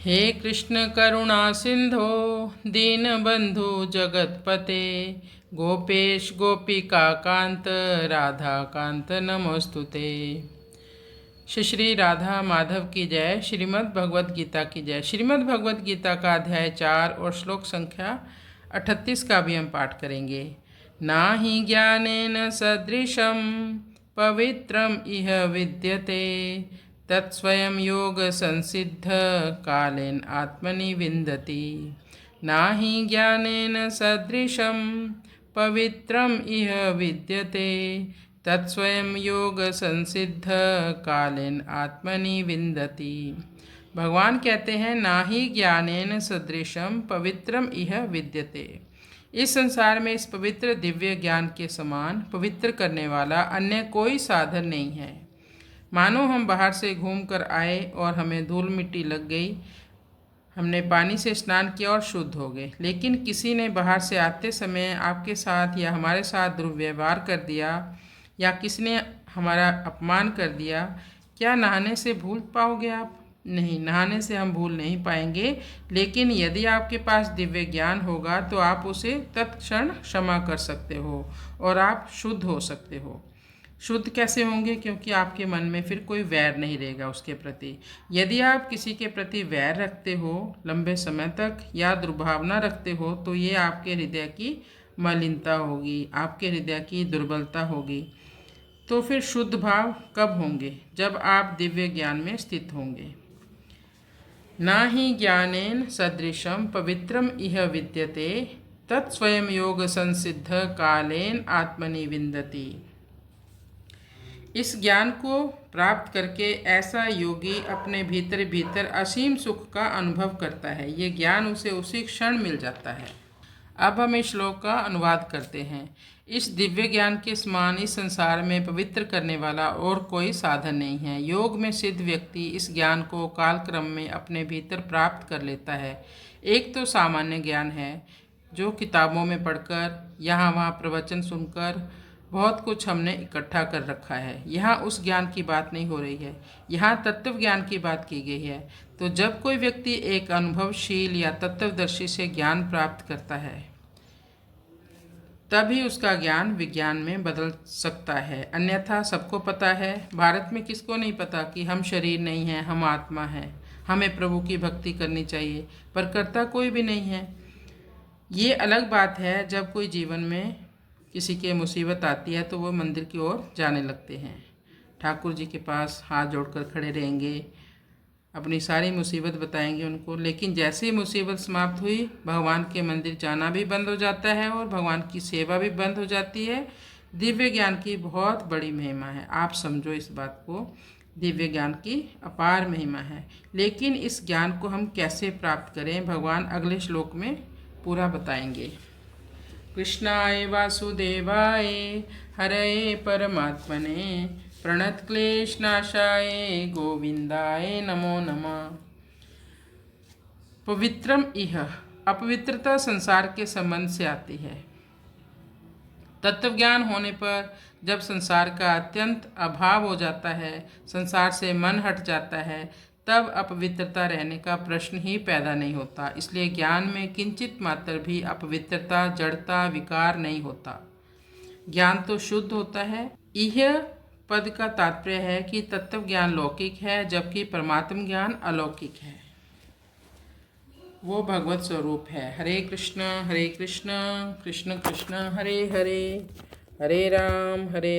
हे कृष्ण करुणा सिंधो दीनबंधु जगतपते गोपेश गोपिका कांत राधा कांत नमोस्तुते। श्री राधा माधव की जय। श्रीमद् भगवद गीता की जय। श्रीमद् भगवद गीता का अध्याय 4 और श्लोक संख्या 38 का भी हम पाठ करेंगे। नाहि ज्ञानेन सदृशं पवित्रम इह विद्यते तत्स्वयं योग संसिद्ध कालेन आत्मनि विन्दति। नाहि ज्ञानेन सदृशं पवित्रम इह विद्यते तत्स्वयं योग संसिद्ध कालेन आत्मनि विन्दति। भगवान कहते हैं, ना ही ज्ञानेन सदृशम पवित्रम इह विद्यते। इस संसार में इस पवित्र दिव्य ज्ञान के समान पवित्र करने वाला अन्य कोई साधन नहीं है। मानो हम बाहर से घूम कर आए और हमें धूल मिट्टी लग गई, हमने पानी से स्नान किया और शुद्ध हो गए, लेकिन किसी ने बाहर से आते समय आपके साथ या हमारे साथ दुर्व्यवहार कर दिया या किसी ने हमारा अपमान कर दिया, क्या नहाने से भूल पाओगे आप? नहीं, नहाने से हम भूल नहीं पाएंगे। लेकिन यदि आपके पास दिव्य ज्ञान होगा तो आप उसे तत्क्षण क्षमा कर सकते हो और आप शुद्ध हो सकते हो। शुद्ध कैसे होंगे? क्योंकि आपके मन में फिर कोई वैर नहीं रहेगा उसके प्रति। यदि आप किसी के प्रति वैर रखते हो लंबे समय तक या दुर्भावना रखते हो तो ये आपके हृदय की मलिनता होगी, आपके हृदय की दुर्बलता होगी। तो फिर शुद्ध भाव कब होंगे? जब आप दिव्य ज्ञान में स्थित होंगे। ना ही ज्ञानेन सदृशम पवित्रम इह विद्यते तत्स्वयं योग संसिद्ध कालेन आत्मनि विन्दति। इस ज्ञान को प्राप्त करके ऐसा योगी अपने भीतर भीतर असीम सुख का अनुभव करता है। ये ज्ञान उसे उसी क्षण मिल जाता है। अब हम इस श्लोक का अनुवाद करते हैं। इस दिव्य ज्ञान के समान इस संसार में पवित्र करने वाला और कोई साधन नहीं है। योग में सिद्ध व्यक्ति इस ज्ञान को कालक्रम में अपने भीतर प्राप्त कर लेता है। एक तो सामान्य ज्ञान है जो किताबों में पढ़कर यहाँ वहाँ प्रवचन सुनकर बहुत कुछ हमने इकट्ठा कर रखा है। यहाँ उस ज्ञान की बात नहीं हो रही है, यहाँ तत्व ज्ञान की बात की गई है। तो जब कोई व्यक्ति एक अनुभवशील या तत्वदर्शी से ज्ञान प्राप्त करता है तभी उसका ज्ञान विज्ञान में बदल सकता है। अन्यथा सबको पता है, भारत में किसको नहीं पता कि हम शरीर नहीं हैं, हम आत्मा हैं, हमें प्रभु की भक्ति करनी चाहिए, पर करता कोई भी नहीं है। ये अलग बात है जब कोई जीवन में किसी के मुसीबत आती है तो वो मंदिर की ओर जाने लगते हैं, ठाकुर जी के पास हाथ जोड़कर खड़े रहेंगे, अपनी सारी मुसीबत बताएंगे उनको। लेकिन जैसे ही मुसीबत समाप्त हुई भगवान के मंदिर जाना भी बंद हो जाता है और भगवान की सेवा भी बंद हो जाती है। दिव्य ज्ञान की बहुत बड़ी महिमा है, आप समझो इस बात को। दिव्य ज्ञान की अपार महिमा है। लेकिन इस ज्ञान को हम कैसे प्राप्त करें, भगवान अगले श्लोक में पूरा बताएंगे। कृष्णाय वासुदेवाय हरये परमात्मने प्रणतक्लेशनाशाय गोविंदाय नमो नमः। पवित्रम इह, अपवित्रता संसार के संबंध से आती है। तत्वज्ञान होने पर जब संसार का अत्यंत अभाव हो जाता है, संसार से मन हट जाता है, तब अपवित्रता रहने का प्रश्न ही पैदा नहीं होता। इसलिए ज्ञान में किंचित मात्र भी अपवित्रता, जड़ता, विकार नहीं होता। ज्ञान तो शुद्ध होता है। यह पद का तात्पर्य है कि तत्व ज्ञान लौकिक है जबकि परमात्म ज्ञान अलौकिक है, वो भगवत स्वरूप है। हरे कृष्ण कृष्ण कृष्ण हरे हरे, हरे राम हरे